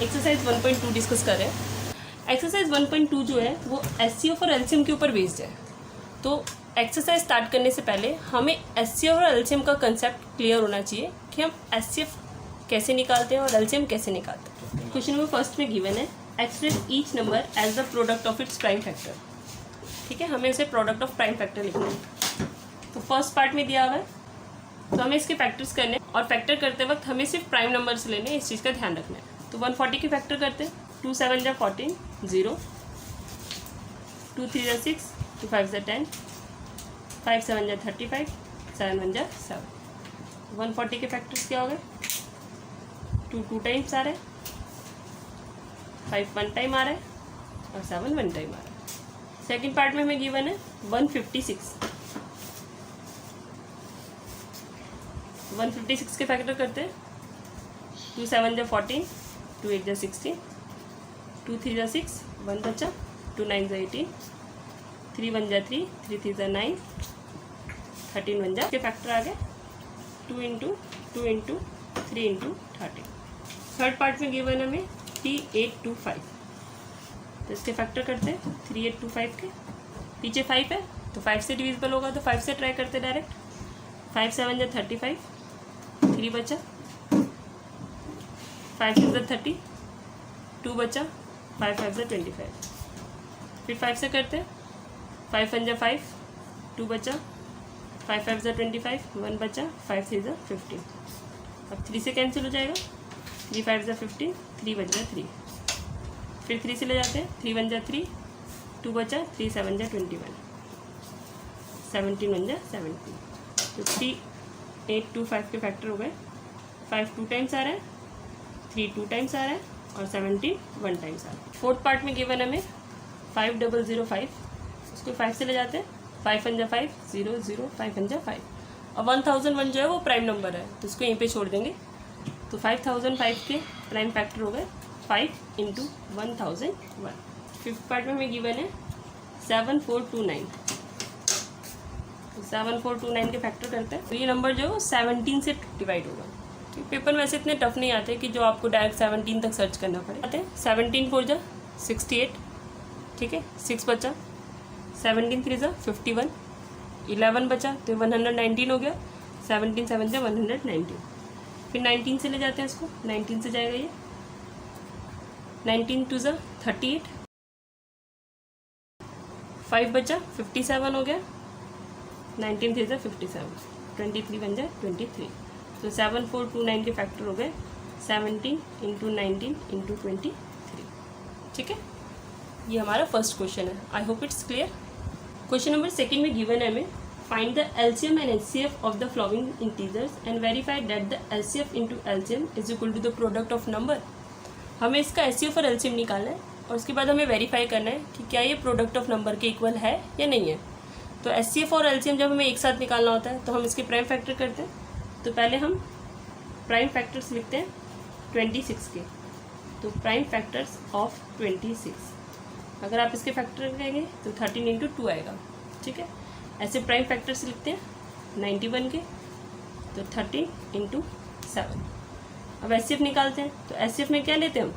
Exercise 1.2 discuss कर रहे हैं। एक्सरसाइज 1.2 जो है वो एचसीएफ और एलसीएम के ऊपर बेस्ड है। तो एक्सरसाइज स्टार्ट करने से पहले हमें एचसीएफ और एलसीएम का कंसेप्ट क्लियर होना चाहिए कि हम एचसीएफ कैसे निकालते हैं और एलसीएम कैसे निकालते हैं। क्वेश्चन नंबर फर्स्ट में गिवन है express each number as the product of its prime factor. ठीक है, हमें इसे प्रोडक्ट ऑफ प्राइम फैक्टर लिखना है। तो फर्स्ट पार्ट में दिया हुआ है, तो हमें इसके फैक्टर्स करने और फैक्टर करते वक्त हमें सिर्फ प्राइम नंबर्स लेने, इस चीज़ का ध्यान रखना है। तो 140 के फैक्टर करते हैं, 2 7 जा 14, 0, 2 3 जा 6, 2 5 जा 10, 5 7 जा 35, 7 1 जा 7। 140 के फैक्टर्स क्या हो गए? 2 2 टाइम्स आ रहा है, 5 1 टाइम आ रहा है और 7 1 टाइम आ रहा है। सेकेंड पार्ट में हमें गिवन है 156। 156 के फैक्टर करते हैं, 2 7 जा 14, 2 8 जा 16, 2 3 जा 6, 1 बचा, 2 9 जा 18, 3 1 जा 3, 3 3 जा 9, 13 1 जा के फैक्टर आ गए 2 into 2 into 3 into 13। Third part में गिवन हमें 3825। तो इसके फैक्टर करते हैं 3825 के, पीछे 5 है तो 5 से डिविजिबल होगा, तो 5 से ट्राई करते डायरेक्ट। 5 7 जा 35, 3 बचा, 5 6 जा 30, 2 बचा, 5 5 जा 25। फिर 5 से करते हैं, 5 1 जा 5, 2 बचा, 5 5 जा 25, 1 बचा, 5 3 जा 15। अब 3 से कैंसिल हो जाएगा, 3 5 जा 15, 3 बच जा 3। फिर 3 से ले जाते हैं, 3 1 जा 3, 2 बचा, 3 7 जा 21, 17 1 जा 17। तो 3825 के फैक्टर हो गए, 5 2 टाइम्स आ रहा है, 3 2 टाइम्स आ रहा है और 17 1 टाइम्स आ रहा है। फोर्थ पार्ट में गिवन हमें 5005, उसको 5 से ले जाते हैं, 5 1 जा 5, 0 0, 5 1 जा 5। और 1001 जो है वो प्राइम नंबर है, तो इसको यहीं पे छोड़ देंगे। तो 5005 के प्राइम फैक्टर हो गए 5 इंटू 1001। फिफ्थ पार्ट में हमें गिवन है 7429। 7429 के फैक्टर करते हैं, तो ये नंबर जो है 17 से डिवाइड होगा। ठीक, पेपर में ऐसे इतने टफ नहीं आते कि जो आपको डायरेक्ट 17 तक सर्च करना पड़े। आते हैं 17 4 जा 68, ठीक है, 6 बचा, 17 3 जा 51, 11 बचा तो 119 हो गया, 17 7 जा 119। फिर 19 से ले जाते हैं इसको, 19 से जाएगा ये, 19 2 जा 38, 5 बचा 57 हो गया, 19 3 जा 57, 23 1 जा 23। तो 7429 के फैक्टर हो गए 17 इंटू 19 इंटू 23। ठीक है, ये हमारा फर्स्ट क्वेश्चन है। I hope it's clear. Question number second में गिवन है हमें find the LCM and HCF of the following integers and verify that the LCF into LCM is equal to the product of number. हमें इसका HCF और LCM निकालना है और उसके बाद हमें वेरीफाई करना है कि क्या ये प्रोडक्ट ऑफ नंबर के इक्वल है या नहीं है। तो एचसीएफ और एलसीएम जब हमें एक साथ निकालना होता है तो हम इसके प्राइम फैक्टर करते हैं। तो पहले हम प्राइम फैक्टर्स लिखते हैं 26 के। तो प्राइम फैक्टर्स ऑफ 26, अगर आप इसके फैक्टर करेंगे तो 13 इंटू 2 आएगा। ठीक है, ऐसे प्राइम फैक्टर्स लिखते हैं 91 के, तो 13 इंटू 7। अब एचसीएफ निकालते हैं, तो एचसीएफ में क्या लेते हैं हम?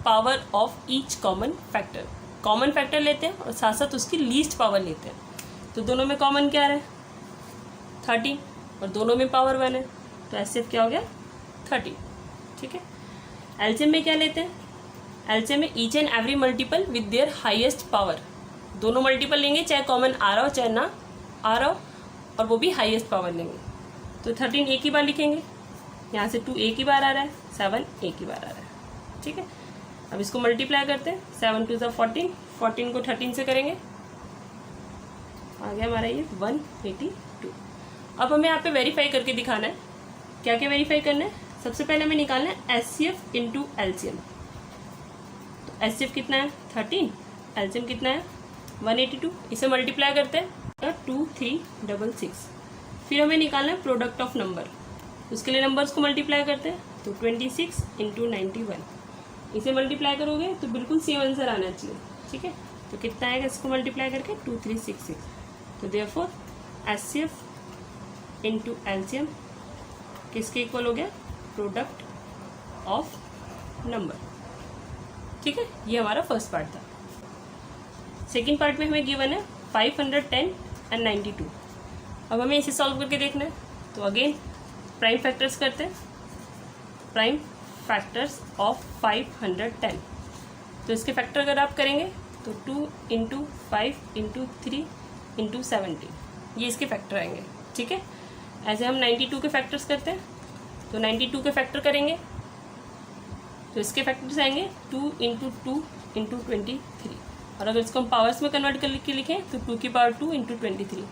Power of each common factor. Common factor लेते हैं और साथ साथ उसकी लीस्ट पावर लेते हैं। तो दोनों में कॉमन क्या है? 30, और दोनों में पावर 1 है, तो एचसीएफ क्या हो गया? 30। ठीक है, एलसीएम में क्या लेते हैं? एलसीएम में each and every multiple with their highest power. दोनों मल्टीपल लेंगे, चाहे कॉमन आ रहा हो चाहे ना आ रहा हो, और वो भी हाईएस्ट पावर लेंगे। तो 13 एक ही बार लिखेंगे, यहाँ से 2 एक ही बार आ रहा है, 7 एक ही बार आ रहा है। ठीक है, अब इसको मल्टीप्लाई करते हैं, 7 2 14, 14 को 13 से करेंगे, आ गया हमारा ये 182। अब हमें यहाँ पे वेरीफाई करके दिखाना है। क्या क्या वेरीफाई करना है? सबसे पहले हमें निकालना है एचसीएफ इंटू एलसीएम। तो एचसीएफ कितना है? 13, एलसीएम कितना है? 182। इसे मल्टीप्लाई करते हैं 2366। फिर हमें निकालना है प्रोडक्ट ऑफ नंबर। उसके लिए नंबर्स को मल्टीप्लाई करते हैं, तो 26 इंटू 91। इसे मल्टीप्लाई करोगे तो बिल्कुल सेम आंसर आना चाहिए। ठीक है, तो कितना आएगा इसको मल्टीप्लाई करके? 2366। तो देयरफॉर एचसीएफ इंटू एलसीएम किसके इक्वल हो गया? Product of number. ठीक है, ये हमारा फर्स्ट पार्ट था। सेकेंड पार्ट में हमें गिवन है 510 एंड 92। अब हमें इसे सॉल्व करके देखना है। तो अगेन प्राइम फैक्टर्स करते हैं, प्राइम फैक्टर्स ऑफ 510। तो इसके फैक्टर अगर आप करेंगे तो 2 इंटू 5 इंटू 3 इंटू 17, ये इसके फैक्टर आएंगे। ठीक है, ऐसे हम 92 के फैक्टर्स करते हैं। तो 92 के फैक्टर करेंगे तो इसके फैक्टर्स आएंगे 2 इंटू 2 इंटू 23। और अगर इसको हम पावर्स में कन्वर्ट करके लिखें तो 2 की पावर 2 इंटू 23।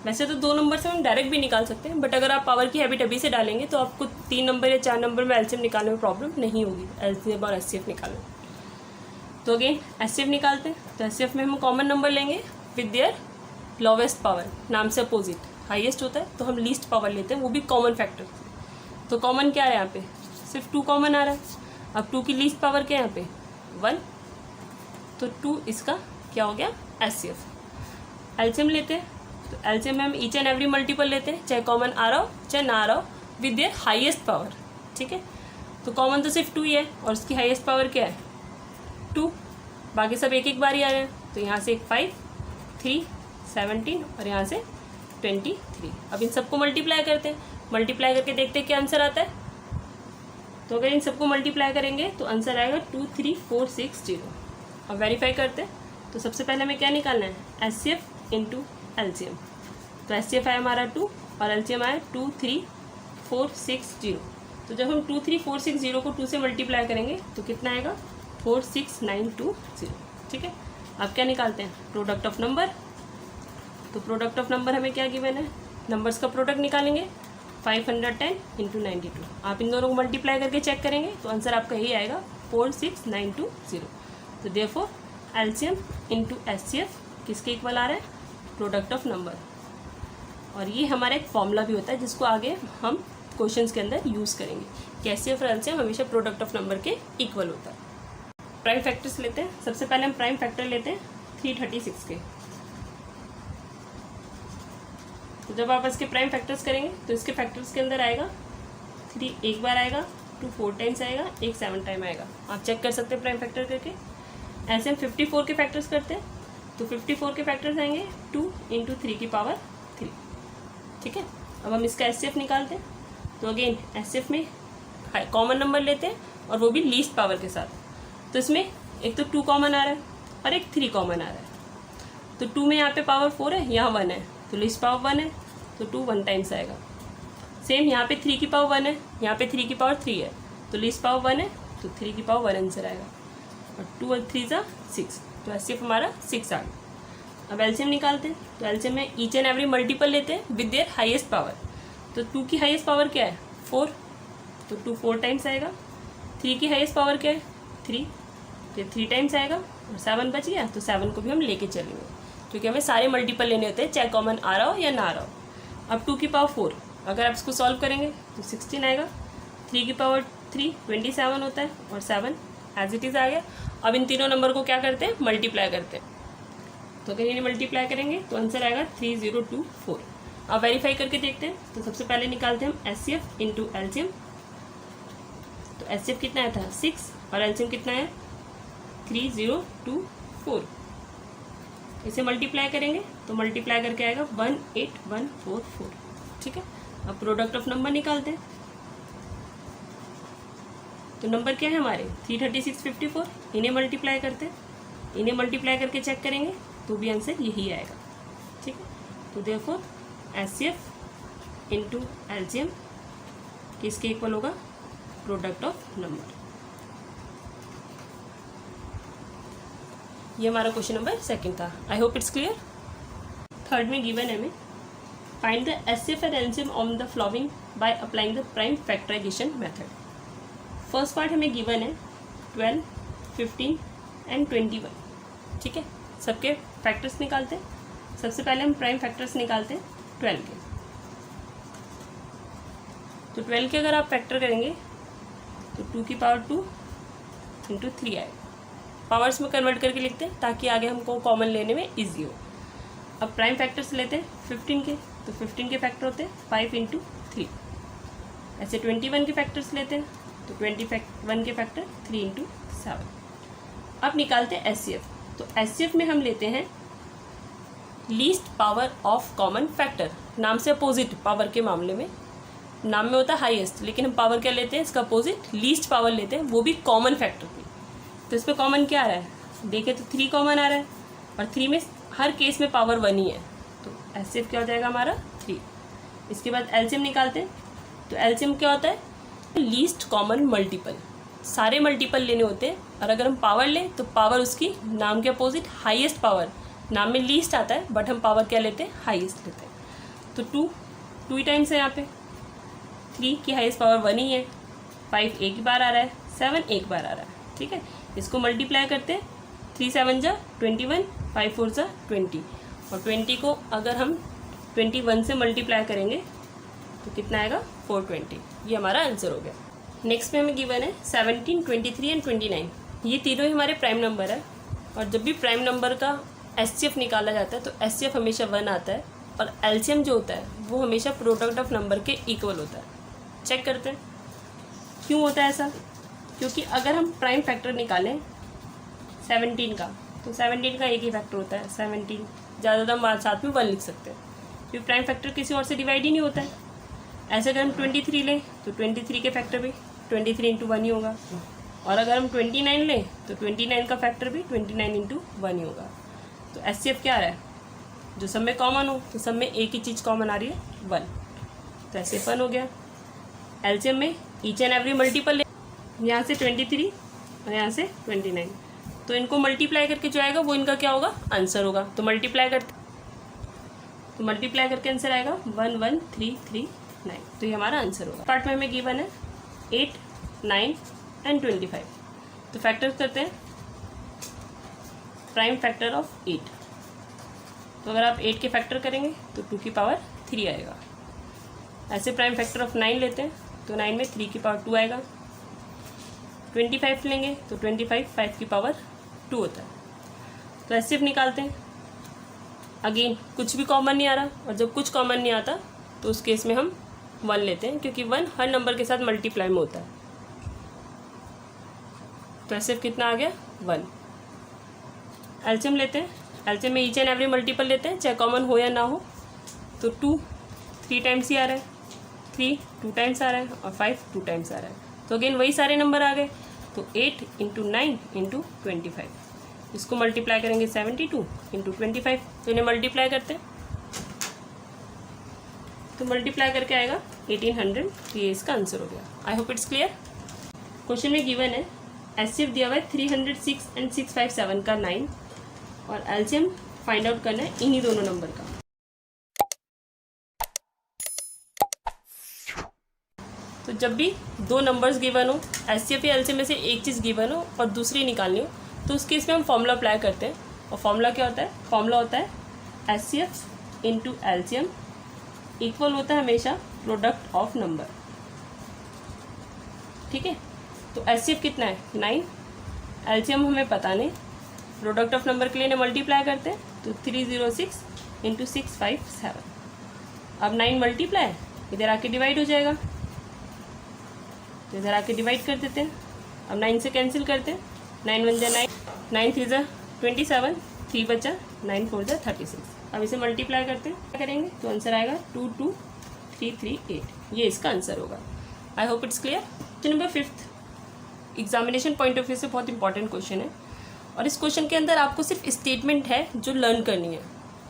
वैसे तो 2 नंबर से हम डायरेक्ट भी निकाल सकते हैं, बट अगर आप पावर की हैबिट अभी से डालेंगे तो आपको 3 नंबर या 4 नंबर में एलसीएम निकालने में प्रॉब्लम नहीं होगी, एलसीएम और एचसीएफ निकालने। तो अगेन एचसीएफ निकालते हैं। तो एचसीएफ में हम कॉमन नंबर लेंगे विद देयर लोवेस्ट पावर, नाम से अपोजिट, हाईएस्ट होता है तो हम लीस्ट पावर लेते हैं, वो भी कॉमन फैक्टर। तो कॉमन क्या है यहाँ पे, सिर्फ 2 कॉमन आ रहा है। अब 2 की लीस्ट पावर क्या है यहाँ पे 1, तो 2 इसका क्या हो गया एचसीएफ। एलसीएम लेते हैं तो एलसीएम में हम ईच एंड एवरी मल्टीपल लेते हैं, चाहे कॉमन आ रहा हो चाहे ना आ रहा हो, विद देयर हाईएस्ट पावर। ठीक है, तो कॉमन तो सिर्फ 2 ही है और उसकी हाईएस्ट पावर क्या है 2, बाकी सब एक एक बार ही आ रहे हैं। तो यहाँ से 5 3 17 और यहाँ से 23। अब इन सबको मल्टीप्लाई करते हैं, मल्टीप्लाई करके देखते हैं क्या आंसर आता है। तो अगर इन सबको मल्टीप्लाई करेंगे तो आंसर आएगा 23460। अब वेरीफाई करते हैं। तो सबसे पहले हमें क्या निकालना है एचसीएफ इंटू एलसीएम। तो एचसीएफ आया हमारा 2 और एलसीएम आया 23460। तो जब हम 23460 को 2 से मल्टीप्लाई करेंगे तो कितना आएगा 46920। ठीक है, अब क्या निकालते हैं प्रोडक्ट ऑफ नंबर। तो प्रोडक्ट ऑफ नंबर हमें क्या गिवन है, नंबर्स का प्रोडक्ट निकालेंगे 510 इंटू 92। आप इन दोनों को मल्टीप्लाई करके चेक करेंगे तो आंसर आपका यही आएगा 46920। तो देयरफॉर एलसीएम इंटू एचसीएफ किसके इक्वल आ रहा है प्रोडक्ट ऑफ नंबर। और ये हमारा एक फॉर्मूला भी होता है जिसको आगे हम क्वेश्चंस के अंदर यूज़ करेंगे कि एचसीएफ और एलसीएम हमेशा प्रोडक्ट ऑफ नंबर के इक्वल होता है। प्राइम फैक्टर्स लेते हैं। सबसे पहले हम प्राइम फैक्टर लेते हैं 336 के। तो जब आप इसके प्राइम फैक्टर्स करेंगे तो इसके फैक्टर्स के अंदर आएगा 3 एक बार आएगा, 2 4 टाइम्स आएगा, 1 7 टाइम आएगा। आप चेक कर सकते हैं प्राइम फैक्टर करके। ऐसे हम 54 के फैक्टर्स करते हैं तो 54 के फैक्टर्स आएंगे 2 इंटू 3 की पावर 3। ठीक है, अब हम इसका एचसीएफ निकालते हैं। तो अगेन एचसीएफ में कॉमन नंबर लेते हैं और वो भी लीस्ट पावर के साथ। तो इसमें एक तो 2 कॉमन आ रहा है और एक 3 कॉमन आ रहा है। तो 2 में यहाँ पे पावर 4 है, यहाँ 1 है, तो लीस्ट पावर 1 है, तो 2 1 टाइम्स आएगा। सेम यहाँ पे 3 की पावर 1 है, यहाँ पे 3 की पावर 3 है, तो लीस्ट पावर 1 है, तो 3 की पावर 1 आंसर आएगा। और 2 और 3 सा 6, तो एचसीएफ हमारा 6 आ गया। अब एलसीएम निकालते हैं। तो एलसीएम में ईच एंड एवरी मल्टीपल लेते हैं विद देयर हाईएस्ट पावर। तो 2 की हाईएस्ट पावर क्या है 4, तो 2 4 टाइम्स आएगा। 3 की हाईएस्ट पावर क्या है 3, तो 3 टाइम्स आएगा। और 7 बच गया, तो 7 को भी हम लेके चलेंगे क्योंकि हमें सारे मल्टीपल लेने होते हैं, चाहे कॉमन आ रहा हो या ना आ रहा हो। अब 2 की पावर 4, अगर आप इसको सॉल्व करेंगे तो 16 आएगा। 3 की पावर 3 27 होता है और 7 एज इट इज़ आ गया। अब इन तीनों नंबर को क्या करते हैं मल्टीप्लाई करते हैं। तो अगर इन्हें मल्टीप्लाई करेंगे तो आंसर आएगा 3024। अब वेरीफाई करके देखते हैं। तो सबसे पहले निकालते हैं हम एचसीएफ इंटू एलसीएम। तो एचसीएफ कितना आया था 6 और एलसीएम कितना है 3024। इसे मल्टीप्लाई करेंगे तो मल्टीप्लाई करके आएगा 18144। ठीक है, अब प्रोडक्ट ऑफ नंबर निकालते हैं। तो नंबर क्या है हमारे 336 54। इन्हें मल्टीप्लाई करते हैं, इन्हें मल्टीप्लाई करके चेक करेंगे तो भी आंसर यही आएगा। ठीक है, तो देयरफॉर एचसीएफ इंटू एलसीएम किसके इक्वल होगा प्रोडक्ट ऑफ नंबर। ये हमारा क्वेश्चन नंबर 2 था। I hope it's clear. Third में गिवन है हमें find the HCF and LCM on the following by applying the prime factorization method. First part हमें गिवन है 12 15 एंड 21। ठीक है, सबके फैक्टर्स निकालते हैं। सबसे पहले हम प्राइम फैक्टर्स निकालते हैं 12 के। तो 12 के अगर आप फैक्टर करेंगे तो 2 की पावर 2 इंटू 3 आएगा। पावर्स में कन्वर्ट करके लिखते हैं ताकि आगे हमको कॉमन लेने में ईजी हो। अब प्राइम फैक्टर्स लेते हैं 15 के। तो 15 के फैक्टर होते हैं 5 इंटू 3। ऐसे 21 के फैक्टर्स लेते हैं तो 21 के फैक्टर 3 इंटू 7। अब निकालते हैं एचसीएफ। तो एचसीएफ में हम लेते हैं least power of common factor. नाम से अपोजिट, पावर के मामले में नाम में होता है हाईएस्ट, लेकिन हम पावर क्या लेते हैं, इसका अपोजिट लीस्ट पावर लेते हैं, वो भी कॉमन फैक्टर की। तो इस पर कॉमन क्या आ रहा है, देखें तो 3 कॉमन आ रहा है, और 3 में हर केस में पावर 1 ही है, तो एचसीएफ क्या हो जाएगा हमारा 3। इसके बाद एलसीएम निकालते हैं। तो एलसीएम क्या होता है, लीस्ट कॉमन मल्टीपल। सारे मल्टीपल लेने होते हैं, और अगर हम पावर लें तो पावर उसकी नाम के अपोजिट हाईएस्ट पावर, नाम में लीस्ट आता है बट हम पावर क्या लेते हैं, हाईएस्ट लेते हैं। तो 2 ही टाइम्स है यहाँ पे, 3 की हाईएस्ट पावर 1 ही है, 5 एक बार आ रहा है, 7 एक बार आ रहा है, ठीक है। इसको मल्टीप्लाई करते हैं, 3 7 जा 21, 5 4 जा 20, और 20 को अगर हम 21 से मल्टीप्लाई करेंगे तो कितना आएगा 420। ये हमारा आंसर हो गया। नेक्स्ट में हमें गिवन है 17, 23 एंड 29। ये तीनों ही हमारे प्राइम नंबर है, और जब भी प्राइम नंबर का एचसीएफ निकाला जाता है तो एचसीएफ हमेशा 1 आता है, और एलसीएम जो होता है वो हमेशा प्रोडक्ट ऑफ नंबर के इक्वल होता है। चेक करते हैं क्यों होता है ऐसा, क्योंकि अगर हम प्राइम फैक्टर निकालें 17 का, तो 17 का एक ही फैक्टर होता है 17, ज़्यादातर हम साथ में 1 लिख सकते हैं, क्योंकि प्राइम फैक्टर किसी और से डिवाइड ही नहीं होता है। ऐसे अगर हम 23 लें तो 23 के फैक्टर भी 23 इंटू 1 ही होगा, और अगर हम 29 लें तो 29 का फैक्टर भी 29 इंटू 1 ही होगा। तो एचसीएफ क्या आ रहा है, जो सब में कॉमन हो, तो सब में एक ही चीज़ कॉमन आ रही है 1, तो एचसीएफ 1 हो गया। एलसीएम में ईच एंड एवरी मल्टीपल ले, यहाँ से 23 और यहाँ से 29, तो इनको मल्टीप्लाई करके जो आएगा वो इनका क्या होगा, आंसर होगा। तो मल्टीप्लाई करके आंसर आएगा 11339, तो ये हमारा आंसर होगा। पार्ट में हमें गिवन है 8, 9 एंड 25। तो फैक्टर्स करते हैं, प्राइम फैक्टर ऑफ 8। तो अगर आप 8 के फैक्टर करेंगे तो 2 की पावर 3 आएगा। ऐसे प्राइम फैक्टर ऑफ 9 लेते हैं तो 9 में 3 की पावर 2 आएगा। 25 लेंगे तो 25 5 की पावर 2 होता है। तो एचसीएफ निकालते हैं। अगेन कुछ भी कॉमन नहीं आ रहा, और जब कुछ कॉमन नहीं आता तो उस केस में हम 1 लेते हैं, क्योंकि 1 हर नंबर के साथ मल्टीप्लाई में होता है। तो एचसीएफ कितना आ गया 1। एलसीएम लेते हैं। एलसीएम में ईच एंड एवरी मल्टीपल लेते हैं, चाहे कॉमन हो या ना हो। तो 2 3 टाइम्स ही आ रहा है, 3 2 टाइम्स आ रहा है, और 5 2 टाइम्स आ रहा है। तो अगेन वही सारे नंबर आ गए। तो 8 इंटू 9 इंटू 25, इसको मल्टीप्लाई करेंगे 72 इंटू 25, तो इन्हें मल्टीप्लाई करते हैं, तो मल्टीप्लाई करके आएगा 1800। ये इसका आंसर हो गया। आई होप इट्स क्लियर। क्वेश्चन में गिवन है एचसीएफ दिया हुआ है 306 एंड 657 का 9, और एलसीएम फाइंड आउट करना है इन्हीं दोनों नंबर का। तो जब भी 2 नंबर्स गिवन हो, एचसीएफ या एलसीएम में से एक चीज़ गिवन हो और दूसरी निकालनी हो, तो उस केस में हम फॉर्मूला अप्लाई करते हैं। और फॉर्मूला क्या होता है, फॉर्मूला होता है एचसीएफ इंटू एलसीएम इक्वल होता है हमेशा प्रोडक्ट ऑफ नंबर, ठीक है। तो एचसीएफ कितना है 9, एलसीएम हमें पता नहीं, प्रोडक्ट ऑफ नंबर के लिए मल्टीप्लाई करते हैं, तो 306 इंटू 657। अब 9 मल्टीप्लाई इधर आके डिवाइड हो जाएगा, तो इधर आके डिवाइड कर देते हैं। अब 9 से कैंसिल करते हैं, 9 1 जा 9, 9 3 जा 27, 3 बचा, 9 4 जा 36। अब इसे मल्टीप्लाई करते हैं, क्या करेंगे तो आंसर आएगा 22338। ये इसका आंसर होगा। आई hope it's clear. Question number 5 examination point of view से बहुत इंपॉर्टेंट क्वेश्चन है, और इस क्वेश्चन के अंदर आपको सिर्फ स्टेटमेंट है जो लर्न करनी है।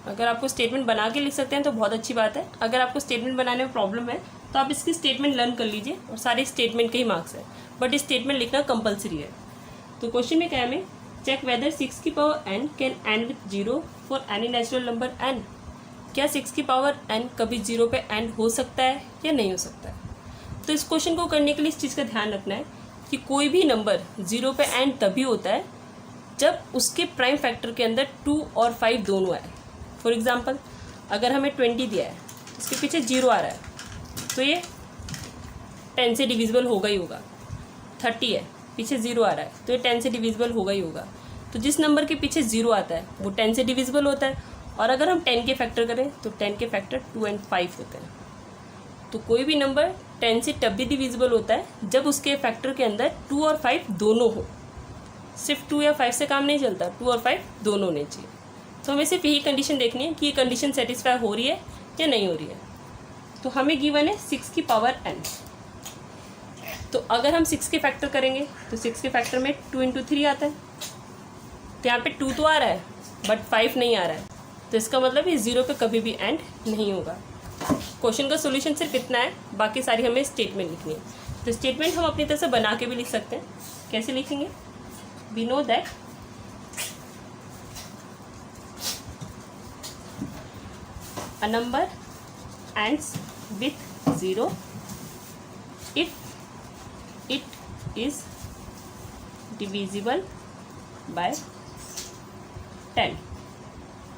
अगर आपको स्टेटमेंट बना के लिख सकते हैं तो बहुत अच्छी बात है। अगर आपको स्टेटमेंट बनाने में प्रॉब्लम है तो आप इसकी स्टेटमेंट लर्न कर लीजिए, और सारे स्टेटमेंट के ही मार्क्स है, बट स्टेटमेंट लिखना कंपलसरी है। तो क्वेश्चन में क्या है, हमें चेक वेदर 6 की power n can and with 0 for any natural number n। क्या 6 की पावर n कभी 0 पे एंड हो सकता है या नहीं हो सकता है। तो इस क्वेश्चन को करने के लिए इस चीज़ का ध्यान रखना है कि कोई भी नंबर 0 पे एंड तभी होता है जब उसके प्राइम फैक्टर के अंदर 2 और 5 दोनों आए। फॉर एग्जांपल अगर हमें 20 दिया है, इसके पीछे 0 आ रहा है, तो ये 10 से डिविजिबल होगा ही होगा। 30 है, पीछे 0 आ रहा है, तो ये 10 से डिविजिबल होगा ही होगा। तो जिस नंबर के पीछे 0 आता है वो 10 से डिविजिबल होता है, और अगर हम 10 के फैक्टर करें तो 10 के फैक्टर 2 और 5 होते हैं। तो कोई भी नंबर 10 से तब भी डिविजिबल होता है जब उसके फैक्टर के अंदर 2 और 5 दोनों हो। सिर्फ 2 या 5 से काम नहीं चलता, 2 और 5 दोनों होने चाहिए। तो हमें सिर्फ यही कंडीशन देखनी है कि ये कंडीशन सेटिस्फाई हो रही है या नहीं हो रही है। तो हमें गिवन है 6 की पावर n। तो अगर हम 6 के फैक्टर करेंगे तो 6 के फैक्टर में 2 × 3 आता है। तो यहाँ पे 2 तो आ रहा है बट 5 नहीं आ रहा है, तो इसका मतलब ये 0 पे कभी भी एंड नहीं होगा। क्वेश्चन का सोल्यूशन सिर्फ इतना है, बाकी सारी हमें स्टेटमेंट लिखनी है। तो स्टेटमेंट हम अपनी तरफ से बना के भी लिख सकते हैं। कैसे लिखेंगे? We know that a number ends with 0 if it is divisible by 10।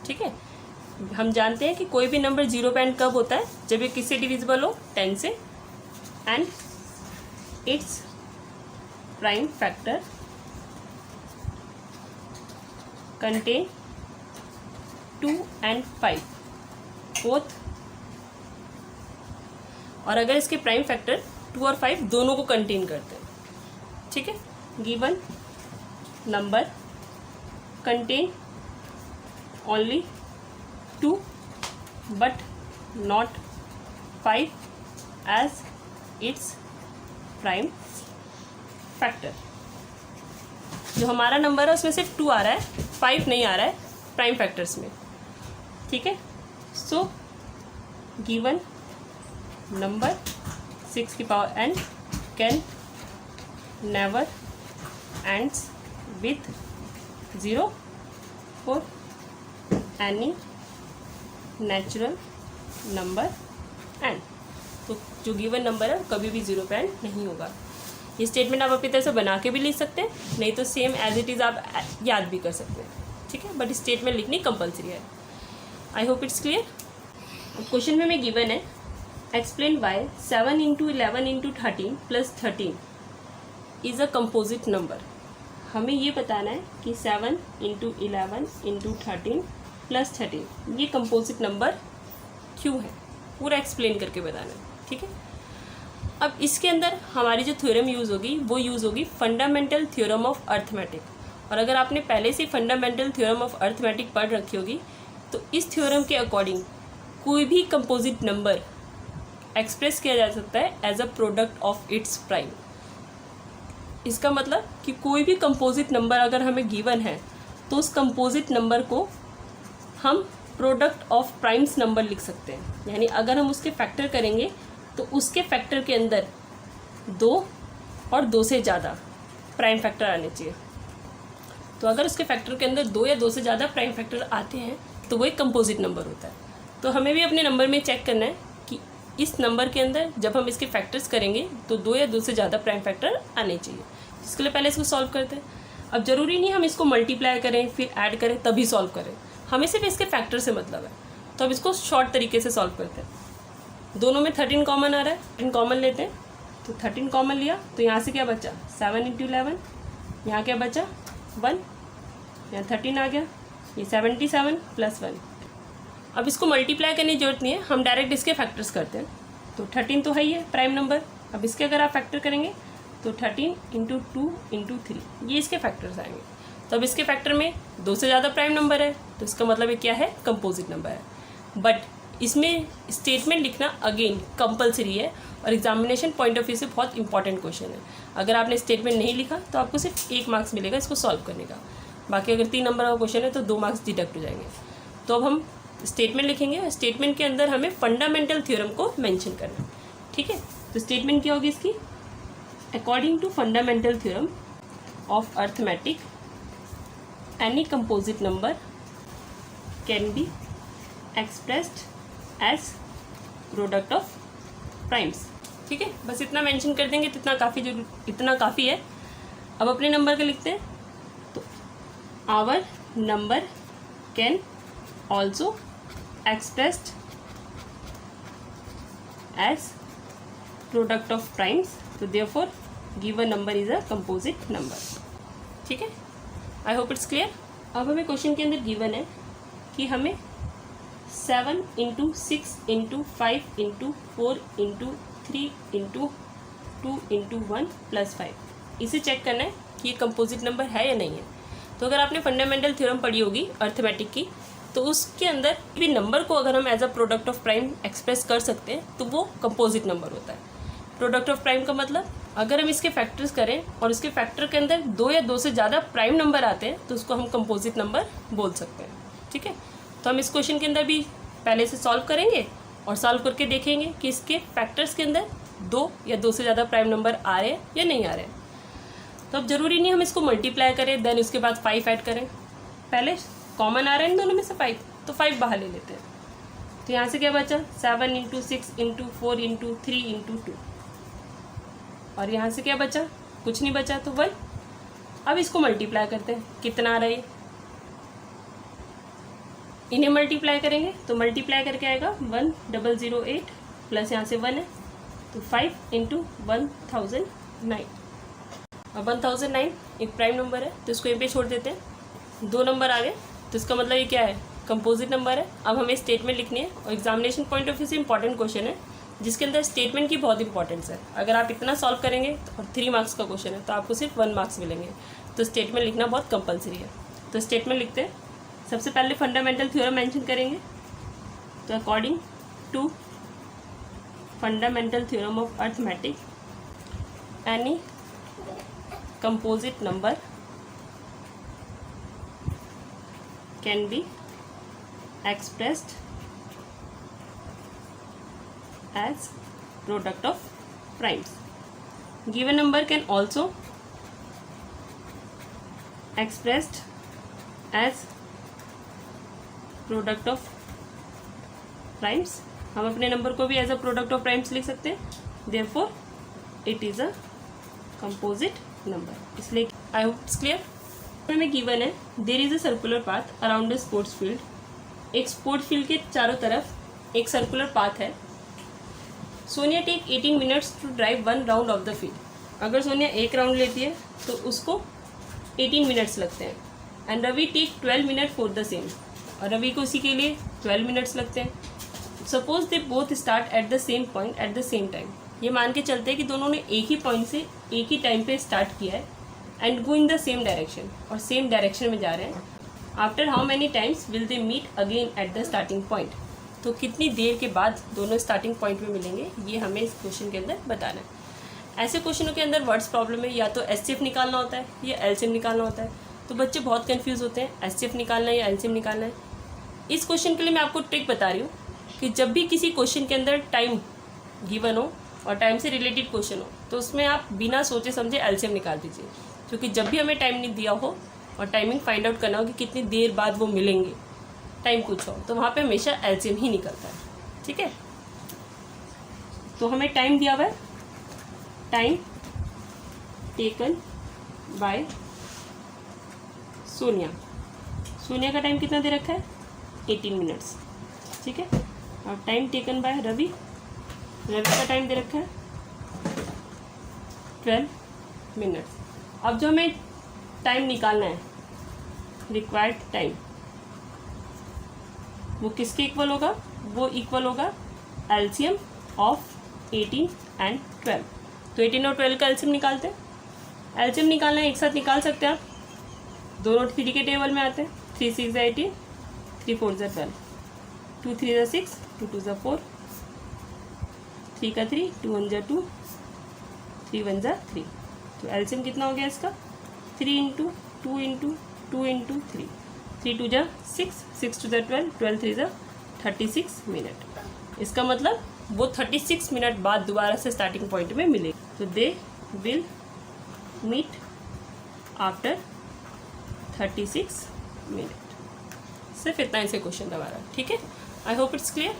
ठीक है, हम जानते हैं कि कोई भी नंबर 0 पे एंड कब होता है? जब ये किससे डिविजिबल हो? 10 से, and it's prime factor contain 2 and 5 both. और अगर इसके प्राइम फैक्टर 2 और 5 दोनों को कंटेन करते हैं। ठीक है, given number contain only 2 but not 5 as its prime factor. जो हमारा नंबर है उसमें सिर्फ 2 आ रहा है, 5 नहीं आ रहा है प्राइम फैक्टर्स में। ठीक है, सो गिवन नंबर 6 की power n can never ends with 0 for any natural number n। तो जो गिवन नंबर है कभी भी 0 पे एंड नहीं होगा। ये स्टेटमेंट आप अपनी तरफ से बना के भी लिख सकते हैं, नहीं तो सेम एज इट इज़ आप याद भी कर सकते हैं। ठीक है, बट स्टेटमेंट लिखनी कंपलसरी है। I hope it's clear. Question में गिवन है explain why 7 × 11 × 13 + 13 is a composite number. हमें ये बताना है कि 7 × 11 × 13 + 13 ये कंपोजिट नंबर क्यों है, पूरा एक्सप्लेन करके बताना है। ठीक है, अब इसके अंदर हमारी जो थ्योरम यूज़ होगी वो यूज़ होगी फंडामेंटल थ्योरम ऑफ अर्थमेटिक। और अगर आपने पहले से फंडामेंटल थ्योरम ऑफ अर्थमेटिक पढ़ रखी होगी तो इस थ्योरम के अकॉर्डिंग कोई भी कंपोजिट नंबर एक्सप्रेस किया जा सकता है as a product of its prime. इसका मतलब कि कोई भी कंपोजिट नंबर अगर हमें गिवन है तो उस कंपोजिट नंबर को हम प्रोडक्ट ऑफ प्राइम्स नंबर लिख सकते हैं। यानी अगर हम उसके फैक्टर करेंगे तो उसके फैक्टर के अंदर 2 और 2 से ज़्यादा प्राइम फैक्टर आने चाहिए। तो अगर उसके फैक्टर के अंदर 2 या 2 से ज़्यादा प्राइम फैक्टर आते हैं तो वो एक कंपोजिट नंबर होता है। तो हमें भी अपने नंबर में चेक करना है कि इस नंबर के अंदर जब हम इसके फैक्टर्स करेंगे तो 2 या 2 से ज़्यादा प्राइम फैक्टर आने चाहिए। इसके लिए पहले इसको सॉल्व करते हैं। अब ज़रूरी नहीं हम इसको मल्टीप्लाई करें फिर ऐड करें तभी सॉल्व करें, हमें सिर्फ इसके फैक्टर से मतलब है। तो अब इसको शॉर्ट तरीके से सॉल्व करते हैं। दोनों में 13 कॉमन आ रहा है, 13 कॉमन लेते हैं। तो 13 कॉमन लिया तो यहाँ से क्या बचा? 7 × 11। यहाँ क्या बचा? 1। यहाँ 13 आ गया, ये 77 + 1। अब इसको मल्टीप्लाई करने की जरूरत नहीं है, हम डायरेक्ट इसके फैक्टर्स करते हैं। तो 13 तो है ही है प्राइम नंबर। अब इसके अगर आप फैक्टर करेंगे तो 13 × 2 × 3 ये इसके फैक्टर्स आएंगे। तो अब इसके फैक्टर में 2 से ज़्यादा प्राइम नंबर है तो इसका मतलब ये क्या है? कंपोजिट नंबर है। बट इसमें स्टेटमेंट लिखना अगेन कंपलसरी है और एग्जामिनेशन पॉइंट ऑफ व्यू से बहुत इंपॉर्टेंट क्वेश्चन है। अगर आपने स्टेटमेंट नहीं लिखा तो आपको सिर्फ 1 मार्क्स मिलेगा इसको सॉल्व करने का। बाकी अगर 3 नंबर का क्वेश्चन है तो 2 मार्क्स डिडक्ट हो जाएंगे। तो अब हम स्टेटमेंट लिखेंगे। स्टेटमेंट के अंदर हमें फंडामेंटल थ्योरम को मेंशन करना है। ठीक है, तो स्टेटमेंट क्या होगी इसकी? According to fundamental theorem of arithmetic any composite number can be expressed as product of primes. ठीक है, बस इतना मेंशन कर देंगे तो इतना काफ़ी है। अब अपने नंबर का लिखते हैं। तो our number can also expressed as product of primes. तो therefore given number is a composite number. ठीक है, आई होप इट्स क्लियर। अब हमें क्वेश्चन के अंदर गिवन है कि हमें 7 × 6 × 5 × 4 × 3 × 2 × 1 + 5 इसे चेक करना है कि ये कंपोजिट नंबर है या नहीं है। तो अगर आपने फंडामेंटल थ्योरम पढ़ी होगी अर्थमेटिक की, तो उसके अंदर भी नंबर को अगर हम as a product of prime express कर सकते हैं तो वो कंपोजिट नंबर होता है। प्रोडक्ट ऑफ प्राइम का मतलब अगर हम इसके फैक्टर्स करें और इसके फैक्टर के अंदर 2 या 2 से ज़्यादा प्राइम नंबर आते हैं तो उसको हम कंपोजिट नंबर बोल सकते हैं। ठीक है, तो हम इस क्वेश्चन के अंदर भी पहले से सॉल्व करेंगे और सॉल्व करके देखेंगे कि इसके फैक्टर्स के अंदर 2 या 2 से ज़्यादा प्राइम नंबर आ रहे हैं या नहीं आ रहे हैं। तो अब ज़रूरी नहीं हम इसको मल्टीप्लाई करें देन उसके बाद 5 ऐड करें, पहले कॉमन आ रहा है इन दोनों में से 5, तो 5 बाहर ले लेते हैं। तो यहाँ से क्या बचा 7 × 6 × 4 × 3 × 2, और यहाँ से क्या बचा, कुछ नहीं बचा, तो 1। अब इसको मल्टीप्लाई करते हैं, कितना आ रहा है, इन्हें मल्टीप्लाई करेंगे तो मल्टीप्लाई करके आएगा 1008 प्लस यहाँ से 1 है तो 5 × 1009, और 1009 एक प्राइम नंबर है तो इसको यहाँ पे छोड़ देते हैं। 2 नंबर आ गए तो इसका मतलब ये क्या है, कंपोजिट नंबर है। अब हमें स्टेटमेंट लिखनी है और एग्जामिनेशन पॉइंट ऑफ व्यू से इंपॉर्टेंट क्वेश्चन है जिसके अंदर स्टेटमेंट की बहुत इंपॉर्टेंस है। अगर आप इतना सॉल्व करेंगे और 3 मार्क्स का क्वेश्चन है तो आपको सिर्फ 1 मार्क्स मिलेंगे, तो स्टेटमेंट लिखना बहुत कंपलसरी है। तो स्टेटमेंट लिखते हैं, सबसे पहले फंडामेंटल थ्योरम मेंशन करेंगे। तो according to fundamental theorem of arithmetic, any composite number can be expressed as product of primes. Given number can also expressed as product of primes. हम अपने नंबर को भी as a product of primes लिख सकते हैं, therefore it is a composite number. इसलिए I hope it's clear. हमें given है there is a circular path around the sports field. एक स्पोर्ट फील्ड के चारों तरफ एक सर्कुलर पाथ है। Sonia take 18 minutes to drive 1 round of the field. अगर सोनिया 1 राउंड लेती है तो उसको 18 मिनट्स लगते हैं। And Ravi take 12 minute for the same, और रवि को उसी के लिए 12 मिनट्स लगते हैं। Suppose they both start at the same point at the same time. ये मान के चलते हैं कि दोनों ने एक ही पॉइंट से एक ही टाइम पे स्टार्ट किया है and go in the same direction, और सेम डायरेक्शन में जा रहे हैं। After how many times will they meet again at the starting point. तो कितनी देर के बाद दोनों स्टार्टिंग पॉइंट में मिलेंगे, ये हमें इस क्वेश्चन के अंदर बताना है। ऐसे क्वेश्चनों के अंदर वर्ड्स प्रॉब्लम है, या तो एचसीएफ निकालना होता है या एलसीएम निकालना होता है। तो बच्चे बहुत कंफ्यूज होते हैं एचसीएफ निकालना है या एलसीएम निकालना है। इस क्वेश्चन के लिए मैं आपको ट्रिक बता रही हूँ कि जब भी किसी क्वेश्चन के अंदर टाइम गिवन हो और टाइम से रिलेटेड क्वेश्चन हो तो उसमें आप बिना सोचे समझे एलसीएम निकाल दीजिए, क्योंकि जब भी हमें टाइम नहीं दिया हो और टाइमिंग फाइंड आउट करना हो कि कितनी देर बाद वो मिलेंगे, टाइम कुछ हो, तो वहाँ पे हमेशा एलसीएम ही निकलता है। ठीक है, तो हमें टाइम दिया हुआ है, time taken bye Sonia. Sonia का टाइम कितना दे रखा है 18 मिनट्स। ठीक है, और time taken by Ravi, Ravi का टाइम दे रखा है 12 मिनट्स। अब जो हमें टाइम निकालना है, रिक्वायर्ड टाइम, वो किसके इक्वल होगा, वो इक्वल होगा एलसीएम ऑफ 18 एंड 12। तो 18 और 12 का एलसीएम निकालते हैं। एलसीएम निकालना है, एक साथ निकाल सकते हैं आप, दोनों 3 के टेबल में आते हैं। 3 6 18, 3 4 12, 2 3 6, 2 2 4, 3 का 3, 2 1 2, 3 1 3। तो एलसीएम कितना हो गया इसका 3 × 2 × 2 × 3, 3 2 6, 6 2 12, 12 3 36 मिनट। इसका मतलब वो 36 मिनट बाद दोबारा से स्टार्टिंग पॉइंट में मिले। तो they will meet after 36 minute. सिर्फ इतना इसे क्वेश्चन दोबारा। ठीक है, आई होप इट्स क्लियर।